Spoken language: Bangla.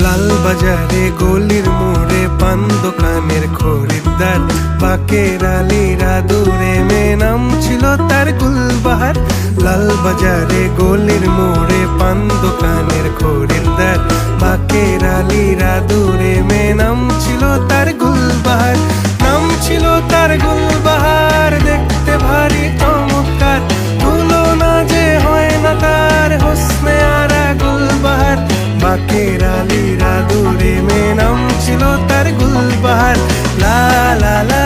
লাল বাজারে গলির মোড়ে পান দোকানের খরিদ্দার, বাকের আলীরা দূরে মেয়ে নাম ছিল তার গুলবাহার। লাল বাজারে গলির মোড়ে পান দোকানের খরিদ্দার, বাকের আলীরা দূরে মেয়ে নাম ছিল তার গুলবাহার। নাম ছিল তার গুলবাহার, দেখতে ভারী চমৎকার, তুলনা যে হয় না তার হোসনে আরা গুলবাহার। বাকের আলীরা দূরে মেয়ে নাম ছিল তার গুলবাহার। লা লা লা